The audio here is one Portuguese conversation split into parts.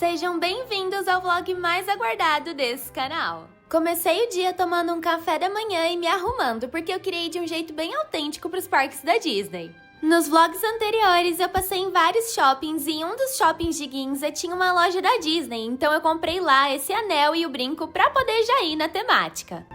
Sejam bem-vindos ao vlog mais aguardado desse canal. Comecei o dia tomando um café da manhã e me arrumando, porque eu queria ir de um jeito bem autêntico para os parques da Disney. Nos vlogs anteriores, eu passei em vários shoppings e em um dos shoppings de Ginza tinha uma loja da Disney, então eu comprei lá esse anel e o brinco para poder já ir na temática.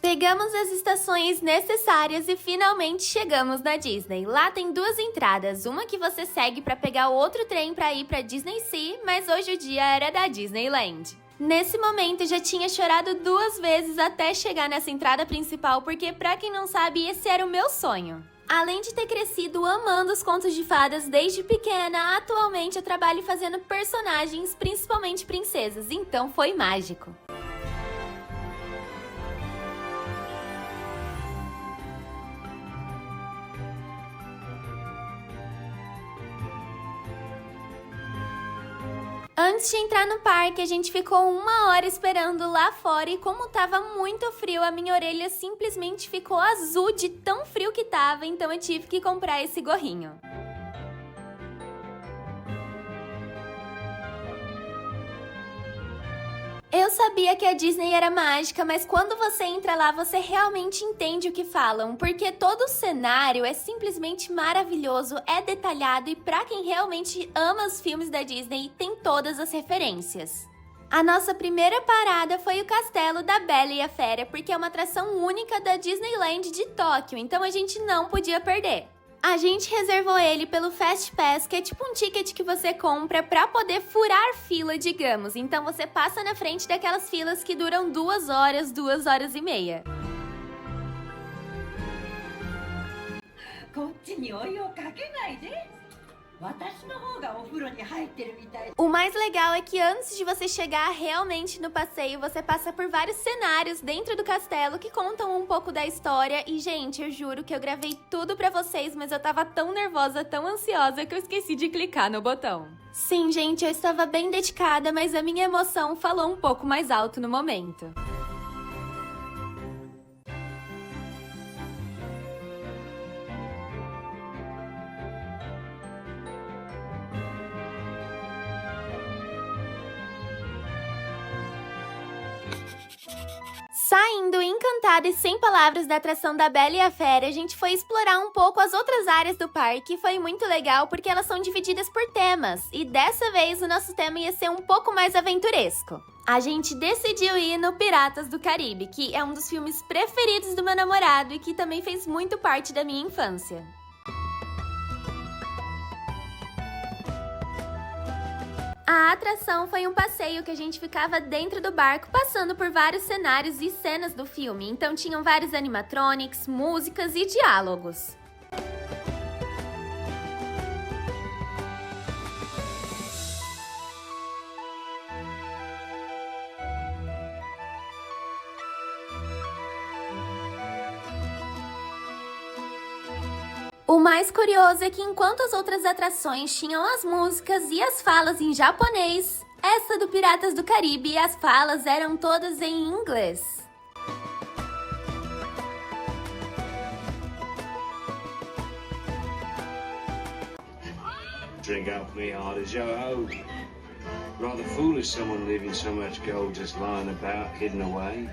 Pegamos as estações necessárias e finalmente chegamos na Disney. Lá tem duas entradas, uma que você segue para pegar outro trem para ir para Disney Sea, mas hoje o dia era da Disneyland. Nesse momento, eu já tinha chorado 2 vezes até chegar nessa entrada principal, porque pra quem não sabe, esse era o meu sonho. Além de ter crescido amando os contos de fadas desde pequena, atualmente eu trabalho fazendo personagens, principalmente princesas, então foi mágico. Antes de entrar no parque, a gente ficou 1 hora esperando lá fora e como tava muito frio, a minha orelha simplesmente ficou azul de tão frio que tava, então eu tive que comprar esse gorrinho. Eu sabia que a Disney era mágica, mas quando você entra lá, você realmente entende o que falam, porque todo o cenário é simplesmente maravilhoso, é detalhado e pra quem realmente ama os filmes da Disney, tem todas as referências. A nossa primeira parada foi o Castelo da Bela e a Fera, porque é uma atração única da Disneyland de Tóquio, então a gente não podia perder. A gente reservou ele pelo Fast Pass, que é tipo um ticket que você compra pra poder furar fila, digamos. Então você passa na frente daquelas filas que duram 2 horas, 2 horas e meia. O mais legal é que antes de você chegar realmente no passeio, você passa por vários cenários dentro do castelo que contam um pouco da história. E, gente, eu juro que eu gravei tudo pra vocês, mas eu tava tão nervosa, tão ansiosa, que eu esqueci de clicar no botão. Sim, gente, eu estava bem dedicada, mas a minha emoção falou um pouco mais alto no momento. Saindo encantada e sem palavras da atração da Bela e a Fera, a gente foi explorar um pouco as outras áreas do parque e foi muito legal porque elas são divididas por temas. E dessa vez o nosso tema ia ser um pouco mais aventuresco. A gente decidiu ir no Piratas do Caribe, que é um dos filmes preferidos do meu namorado e que também fez muito parte da minha infância. A atração foi um passeio que a gente ficava dentro do barco, passando por vários cenários e cenas do filme. Então tinham vários animatronics, músicas e diálogos. O mais curioso é que enquanto as outras atrações tinham as músicas e as falas em japonês, essa do Piratas do Caribe as falas eram todas em inglês. Drink up me hard as yo-ho. Rather foolish someone leaving so much gold just lying about, hidden away.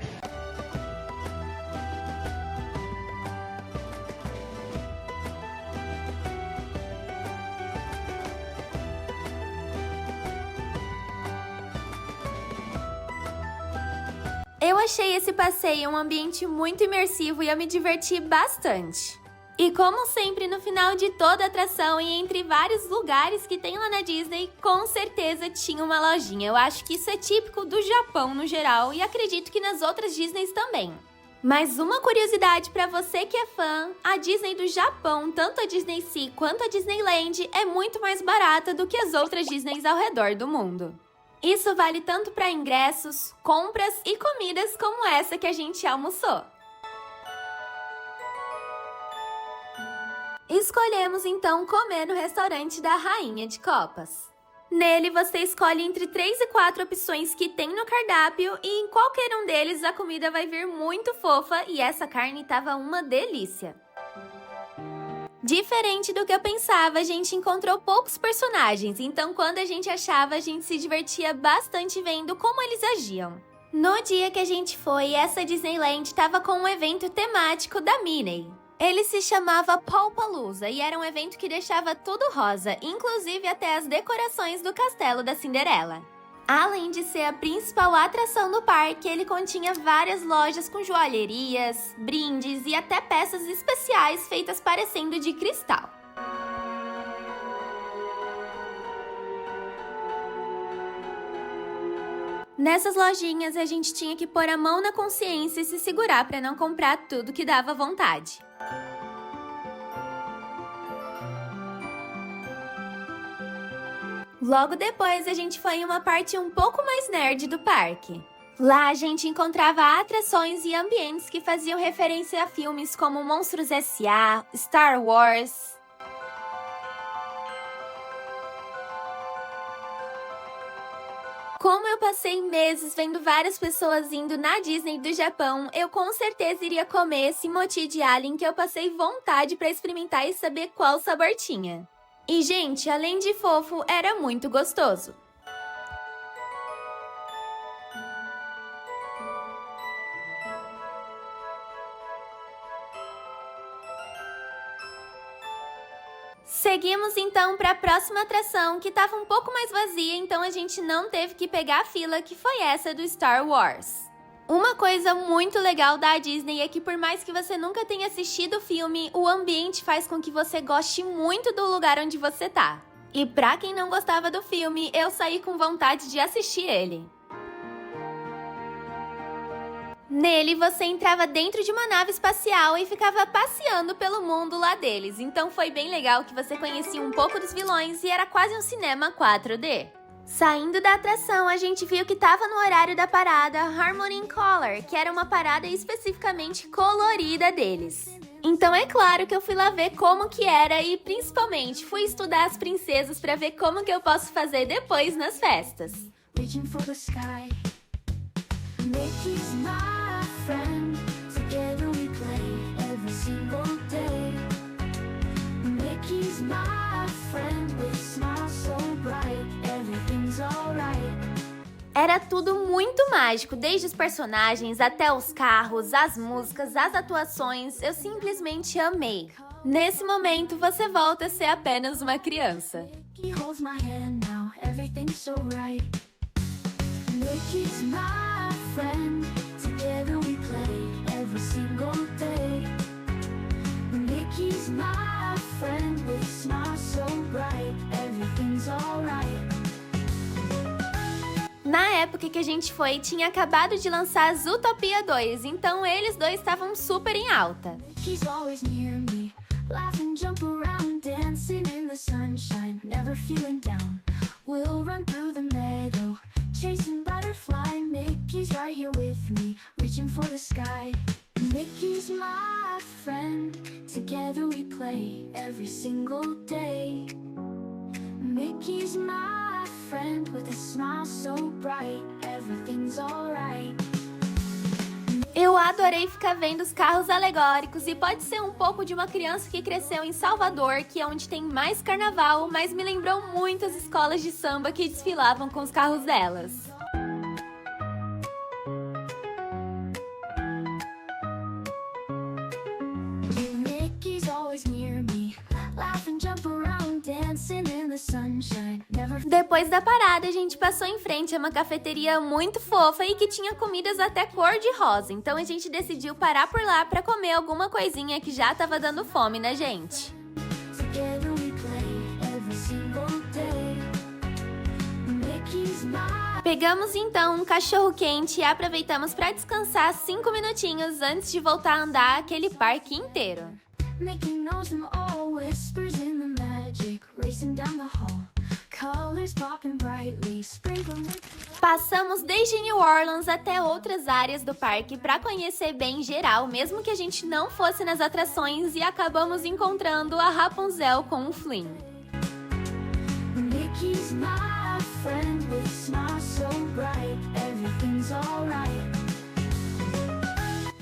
Eu achei esse passeio um ambiente muito imersivo e eu me diverti bastante. E como sempre, no final de toda a atração e entre vários lugares que tem lá na Disney, com certeza tinha uma lojinha. Eu acho que isso é típico do Japão no geral e acredito que nas outras Disneys também. Mas uma curiosidade para você que é fã, a Disney do Japão, tanto a Disney Sea quanto a Disneyland, é muito mais barata do que as outras Disneys ao redor do mundo. Isso vale tanto para ingressos, compras e comidas como essa que a gente almoçou. Escolhemos então comer no restaurante da Rainha de Copas. Nele você escolhe entre 3 e 4 opções que tem no cardápio e em qualquer um deles a comida vai vir muito fofa e essa carne tava uma delícia. Diferente do que eu pensava, a gente encontrou poucos personagens, então quando a gente achava, a gente se divertia bastante vendo como eles agiam. No dia que a gente foi, essa Disneyland estava com um evento temático da Minnie. Ele se chamava Pawpalooza e era um evento que deixava tudo rosa, inclusive até as decorações do castelo da Cinderela. Além de ser a principal atração do parque, ele continha várias lojas com joalherias, brindes e até peças especiais feitas parecendo de cristal. Nessas lojinhas, a gente tinha que pôr a mão na consciência e se segurar para não comprar tudo que dava vontade. Logo depois, a gente foi em uma parte um pouco mais nerd do parque. Lá, a gente encontrava atrações e ambientes que faziam referência a filmes como Monstros S.A., Star Wars. Como eu passei meses vendo várias pessoas indo na Disney do Japão, eu com certeza iria comer esse mochi de alien que eu passei vontade para experimentar e saber qual sabor tinha. E, gente, além de fofo, era muito gostoso. Seguimos então para a próxima atração, que estava um pouco mais vazia, então a gente não teve que pegar a fila, que foi essa do Star Wars. Uma coisa muito legal da Disney é que por mais que você nunca tenha assistido o filme, o ambiente faz com que você goste muito do lugar onde você tá. E pra quem não gostava do filme, eu saí com vontade de assistir ele. Nele, você entrava dentro de uma nave espacial e ficava passeando pelo mundo lá deles. Então foi bem legal que você conhecia um pouco dos vilões e era quase um cinema 4D. Saindo da atração, a gente viu que estava no horário da parada Harmony in Color, que era uma parada especificamente colorida deles. Então é claro que eu fui lá ver como que era e principalmente fui estudar as princesas para ver como que eu posso fazer depois nas festas. Reaching for the sky. Mickey's my friend. Together we play every single day. Mickey's my friend with a smile so bright. Everything's alright. Era tudo muito mágico, desde os personagens até os carros, as músicas, as atuações, eu simplesmente amei. Nesse momento, você volta a ser apenas uma criança. Mickey holds my hand now, everything's so right. Mickey's my friend, together we play every single day. Mickey's my friend with a smile so bright, everything's alright. Na época que a gente foi, tinha acabado de lançar Zootopia 2, então eles dois estavam super em alta. Mickey's always near me, laughing, jump around, dancing in the sunshine, never feeling down. We'll run through the meadow, chasing butterfly. Mickey's right here with me, reaching for the sky. Mickey's my friend, together we play every single day. Mickey's my friend with a smile so bright, everything's alright. Eu adorei ficar vendo os carros alegóricos e pode ser um pouco de uma criança que cresceu em Salvador, que é onde tem mais carnaval, mas me lembrou muito as escolas de samba que desfilavam com os carros delas. Mickey's always near me, laughing, jump around, dancing in the sunshine, never. Depois da parada, a gente passou em frente a uma cafeteria muito fofa e que tinha comidas até cor de rosa, então a gente decidiu parar por lá para comer alguma coisinha que já tava dando fome na gente. Together we play every single day. Mickey's my. Pegamos então um cachorro quente e aproveitamos para descansar 5 minutinhos antes de voltar a andar aquele parque inteiro. Mickey knows them all, whispers in the magic, racing down the hall, colors popping brightly, sprinkling. Passamos desde New Orleans até outras áreas do parque para conhecer bem geral, mesmo que a gente não fosse nas atrações, e acabamos encontrando a Rapunzel com o Flynn. Mickey's my friend with a smile so bright, everything's alright.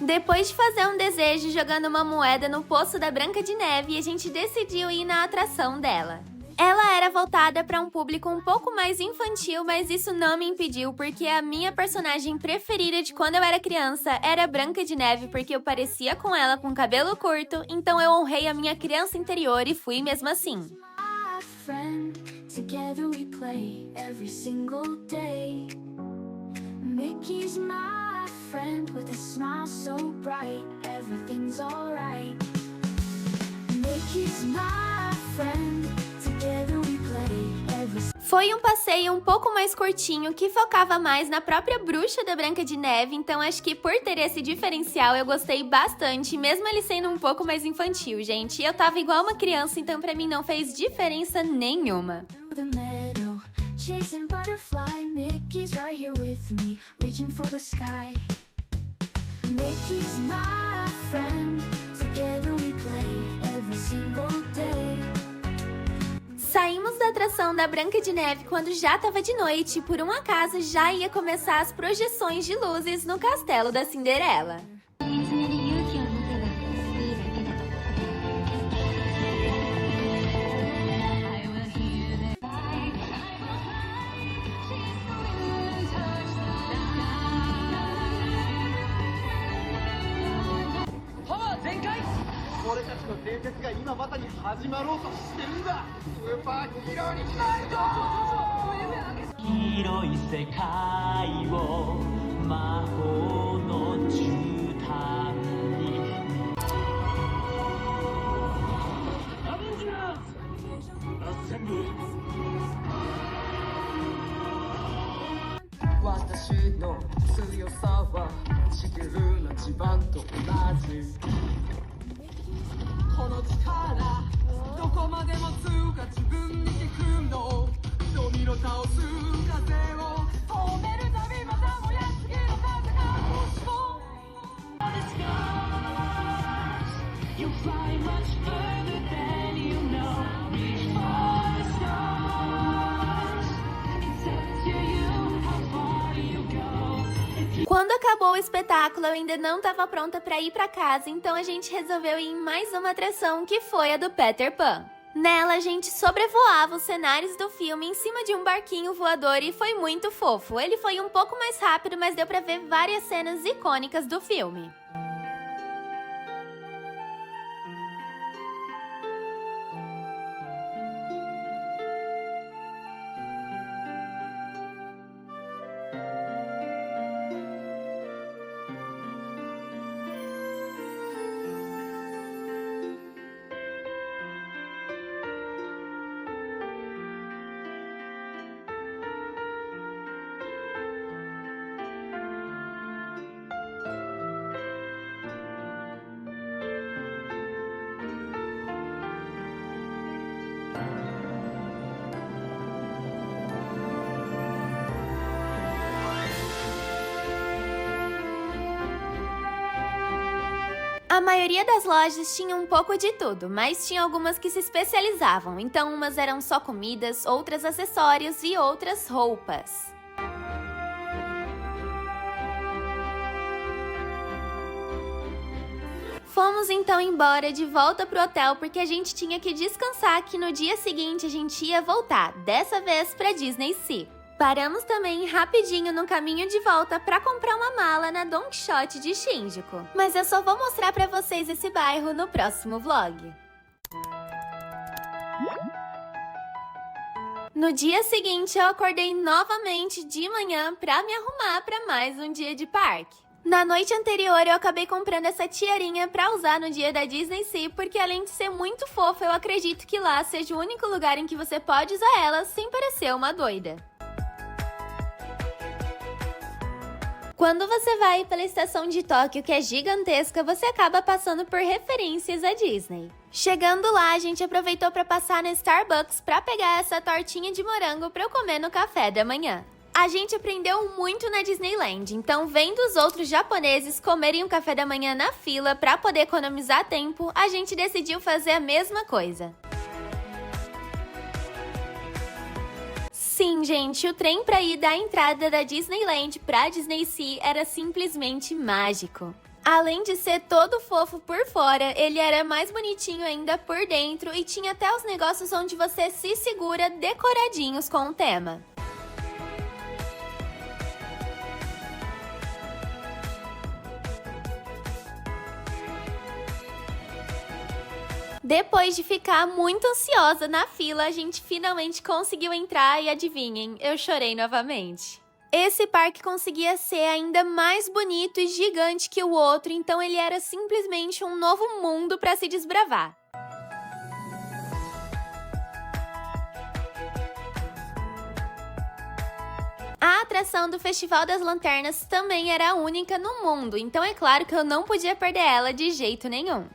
Depois de fazer um desejo jogando uma moeda no poço da Branca de Neve, a gente decidiu ir na atração dela. Ela era voltada para um público um pouco mais infantil, mas isso não me impediu, porque a minha personagem preferida de quando eu era criança era Branca de Neve, porque eu parecia com ela com cabelo curto, então eu honrei a minha criança interior e fui mesmo assim. My friend, together we play every single day. Mickey's my friend with a smile so bright, everything's alright. Mickey's my friend, together we play every. Foi um passeio um pouco mais curtinho, que focava mais na própria bruxa da Branca de Neve, então acho que por ter esse diferencial eu gostei bastante, mesmo ele sendo um pouco mais infantil, gente. Eu tava igual uma criança, então pra mim não fez diferença nenhuma. The meadow, chasing butterfly. Mickey's right here with me, reaching for the sky. Mickey's my friend, together we play every single day. Saímos da atração da Branca de Neve quando já tava de noite e por um acaso já ia começar as projeções de luzes no castelo da Cinderela. Quando acabou o espetáculo, eu ainda não estava pronta para ir para casa, então a gente resolveu ir em mais uma atração, que foi a do Peter Pan. Nela, a gente sobrevoava os cenários do filme em cima de um barquinho voador e foi muito fofo. Ele foi um pouco mais rápido, mas deu para ver várias cenas icônicas do filme. A maioria das lojas tinha um pouco de tudo, mas tinha algumas que se especializavam, então umas eram só comidas, outras acessórios e outras roupas. Fomos então embora de volta pro hotel porque a gente tinha que descansar, que no dia seguinte a gente ia voltar, dessa vez pra Disney Sea. Paramos também rapidinho no caminho de volta para comprar uma mala na Don Quixote de Shinjuku. Mas eu só vou mostrar para vocês esse bairro no próximo vlog. No dia seguinte, eu acordei novamente de manhã para me arrumar para mais um dia de parque. Na noite anterior, eu acabei comprando essa tiarinha para usar no dia da Disney Sea, porque além de ser muito fofa, eu acredito que lá seja o único lugar em que você pode usar ela sem parecer uma doida. Quando você vai pela estação de Tóquio, que é gigantesca, você acaba passando por referências à Disney. Chegando lá, a gente aproveitou para passar na Starbucks para pegar essa tortinha de morango para eu comer no café da manhã. A gente aprendeu muito na Disneyland, então vendo os outros japoneses comerem o café da manhã na fila para poder economizar tempo, a gente decidiu fazer a mesma coisa. Sim, gente, o trem para ir da entrada da Disneyland para Disney Sea era simplesmente mágico. Além de ser todo fofo por fora, ele era mais bonitinho ainda por dentro e tinha até os negócios onde você se segura decoradinhos com o tema. Depois de ficar muito ansiosa na fila, a gente finalmente conseguiu entrar e adivinhem, eu chorei novamente. Esse parque conseguia ser ainda mais bonito e gigante que o outro, então ele era simplesmente um novo mundo para se desbravar. A atração do Festival das Lanternas também era a única no mundo, então é claro que eu não podia perder ela de jeito nenhum.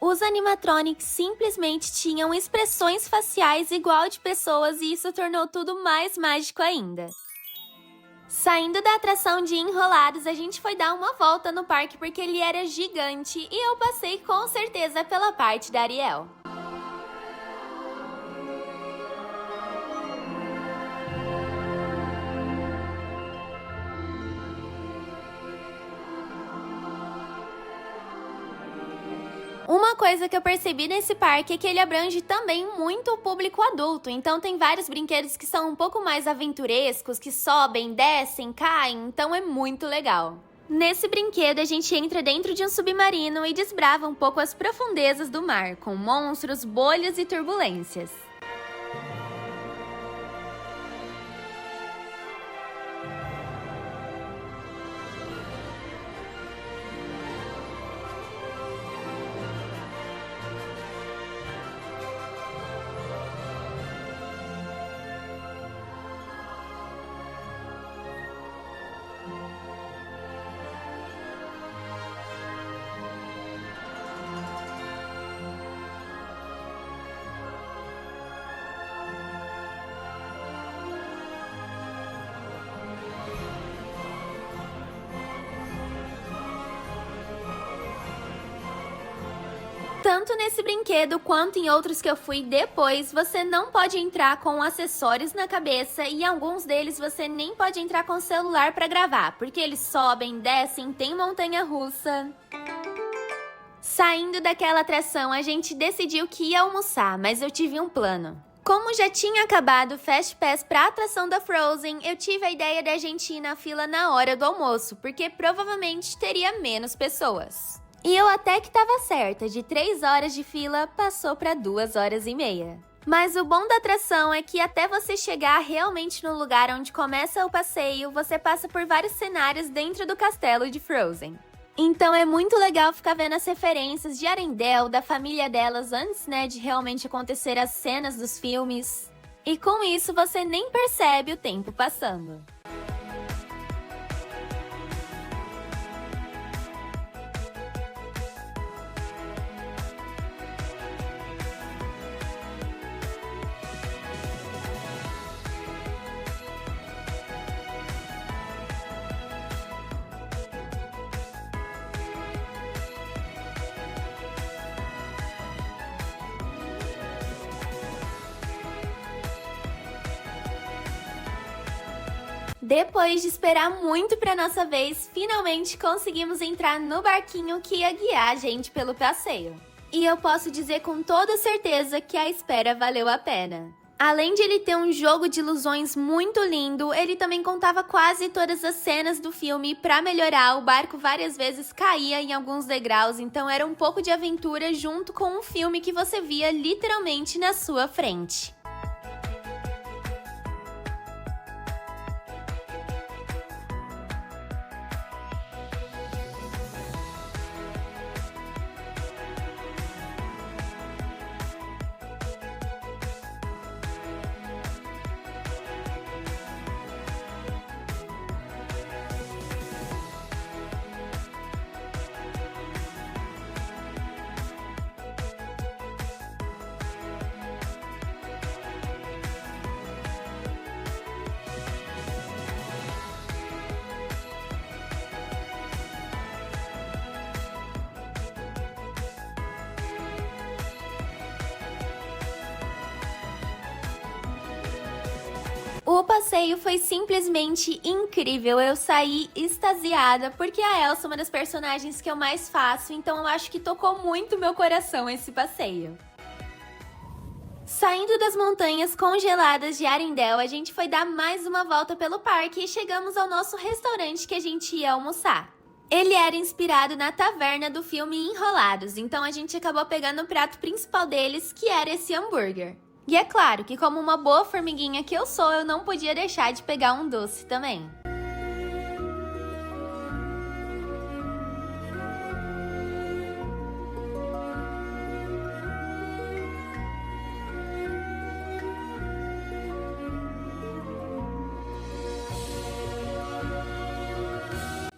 Os animatronics simplesmente tinham expressões faciais igual de pessoas e isso tornou tudo mais mágico ainda. Saindo da atração de Enrolados, a gente foi dar uma volta no parque porque ele era gigante e eu passei com certeza pela parte da Ariel. Uma coisa que eu percebi nesse parque é que ele abrange também muito o público adulto, então tem vários brinquedos que são um pouco mais aventurescos, que sobem, descem, caem, então é muito legal. Nesse brinquedo a gente entra dentro de um submarino e desbrava um pouco as profundezas do mar, com monstros, bolhas e turbulências. Tanto nesse brinquedo quanto em outros que eu fui depois, você não pode entrar com acessórios na cabeça e alguns deles você nem pode entrar com o celular para gravar, porque eles sobem, descem, tem montanha-russa. Saindo daquela atração, a gente decidiu que ia almoçar, mas eu tive um plano. Como já tinha acabado o Fast Pass para a atração da Frozen, eu tive a ideia da gente ir na fila na hora do almoço, porque provavelmente teria menos pessoas. E eu até que estava certa, de 3 horas de fila passou para 2 horas e meia. Mas o bom da atração é que até você chegar realmente no lugar onde começa o passeio, você passa por vários cenários dentro do castelo de Frozen. Então é muito legal ficar vendo as referências de Arendelle, da família delas antes, de realmente acontecer as cenas dos filmes. E com isso você nem percebe o tempo passando. Depois de esperar muito para nossa vez, finalmente conseguimos entrar no barquinho que ia guiar a gente pelo passeio. E eu posso dizer com toda certeza que a espera valeu a pena. Além de ele ter um jogo de ilusões muito lindo, ele também contava quase todas as cenas do filme e para melhorar, o barco várias vezes caía em alguns degraus, então era um pouco de aventura junto com um filme que você via literalmente na sua frente. passeio foi simplesmente incrível, eu saí extasiada, porque a Elsa é uma das personagens que eu mais faço, então eu acho que tocou muito meu coração esse passeio. Saindo das montanhas congeladas de Arendelle, a gente foi dar mais uma volta pelo parque e chegamos ao nosso restaurante que a gente ia almoçar. Ele era inspirado na taverna do filme Enrolados, então a gente acabou pegando o prato principal deles, que era esse hambúrguer. E é claro que, como uma boa formiguinha que eu sou, eu não podia deixar de pegar um doce também.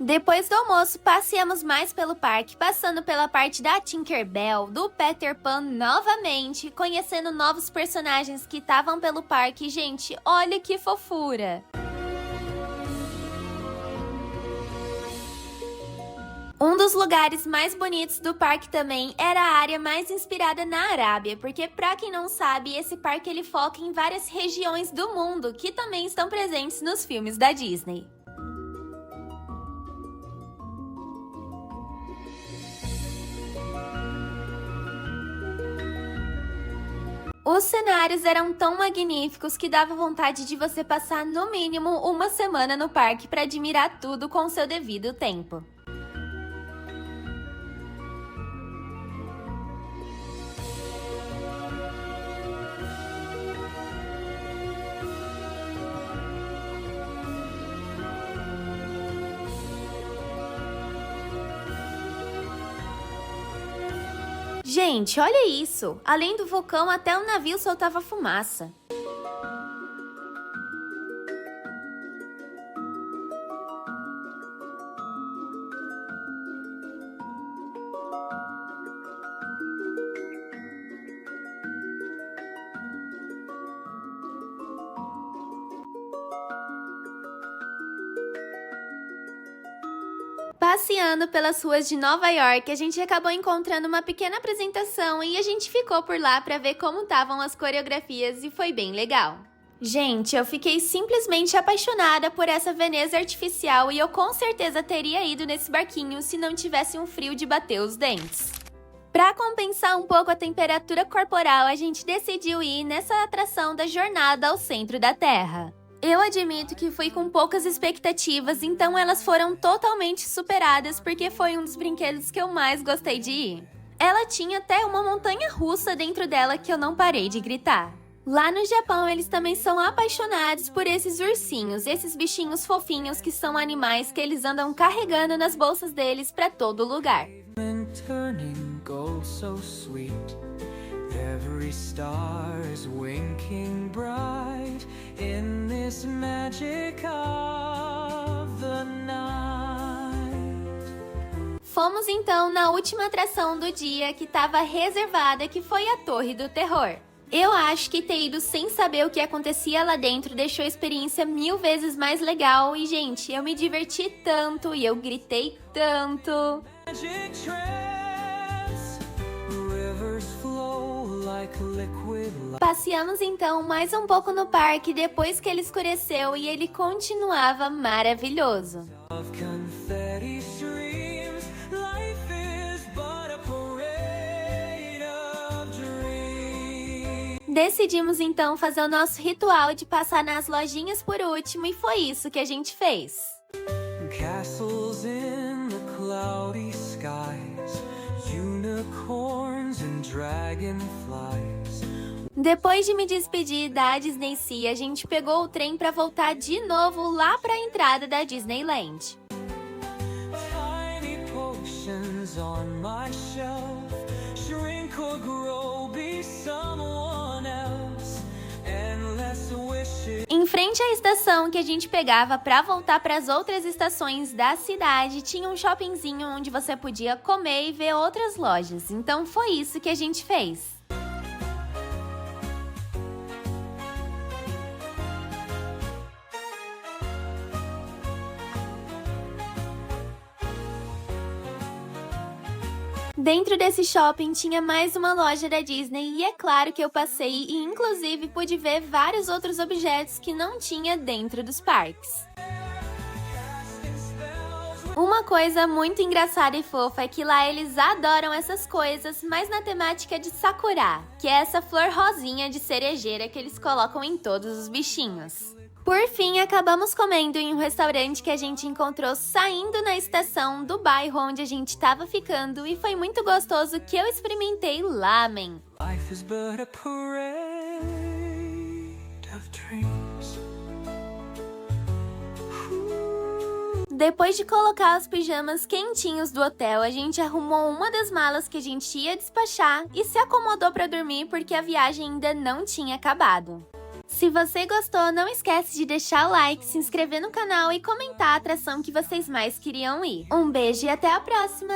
Depois do almoço, passeamos mais pelo parque, passando pela parte da Tinkerbell, do Peter Pan novamente, conhecendo novos personagens que estavam pelo parque. Gente, olha que fofura! Um dos lugares mais bonitos do parque também era a área mais inspirada na Arábia, porque pra quem não sabe, esse parque ele foca em várias regiões do mundo que também estão presentes nos filmes da Disney. Os cenários eram tão magníficos que dava vontade de você passar no mínimo uma semana no parque para admirar tudo com seu devido tempo. Gente, olha isso! Além do vulcão, até o navio soltava fumaça. Passeando pelas ruas de Nova York, a gente acabou encontrando uma pequena apresentação e a gente ficou por lá para ver como estavam as coreografias e foi bem legal. Gente, eu fiquei simplesmente apaixonada por essa Veneza artificial e eu com certeza teria ido nesse barquinho se não tivesse um frio de bater os dentes. Para compensar um pouco a temperatura corporal, a gente decidiu ir nessa atração da Jornada ao Centro da Terra. Eu admito que fui com poucas expectativas, então elas foram totalmente superadas porque foi um dos brinquedos que eu mais gostei de ir. Ela tinha até uma montanha-russa dentro dela que eu não parei de gritar. Lá no Japão, eles também são apaixonados por esses ursinhos, esses bichinhos fofinhos que são animais que eles andam carregando nas bolsas deles para todo lugar. Every star is winking bright in this magic of the night. Fomos então na última atração do dia que estava reservada, que foi a Torre do Terror. Eu acho que ter ido sem saber o que acontecia lá dentro deixou a experiência 1000 vezes mais legal e, gente, eu me diverti tanto e eu gritei tanto. Magic trance, rivers flow like liquid light. Passeamos então mais um pouco no parque depois que ele escureceu e ele continuava maravilhoso. Of confetti streams, life is but a parade of dreams. Decidimos então fazer o nosso ritual de passar nas lojinhas por último e foi isso que a gente fez. Castles in the cloudy skies, unicorns and dragonflies. Depois de me despedir da Disney Sea, a gente pegou o trem para voltar de novo lá para a entrada da Disneyland. Tiny potions on my shelf, shrink or grow, be someone else. Endless wishes. Em frente à estação que a gente pegava para voltar para as outras estações da cidade, tinha um shoppingzinho onde você podia comer e ver outras lojas. Então foi isso que a gente fez. Dentro desse shopping tinha mais uma loja da Disney e é claro que eu passei e inclusive pude ver vários outros objetos que não tinha dentro dos parques. Uma coisa muito engraçada e fofa é que lá eles adoram essas coisas, mas na temática de Sakura, que é essa flor rosinha de cerejeira que eles colocam em todos os bichinhos. Por fim, acabamos comendo em um restaurante que a gente encontrou saindo na estação do bairro onde a gente estava ficando e foi muito gostoso que eu experimentei lamen. Life is but a parade of dreams. Depois de colocar os pijamas quentinhos do hotel, a gente arrumou uma das malas que a gente ia despachar e se acomodou para dormir porque a viagem ainda não tinha acabado. Se você gostou, não esquece de deixar o like, se inscrever no canal e comentar a atração que vocês mais queriam ir. Um beijo e até a próxima!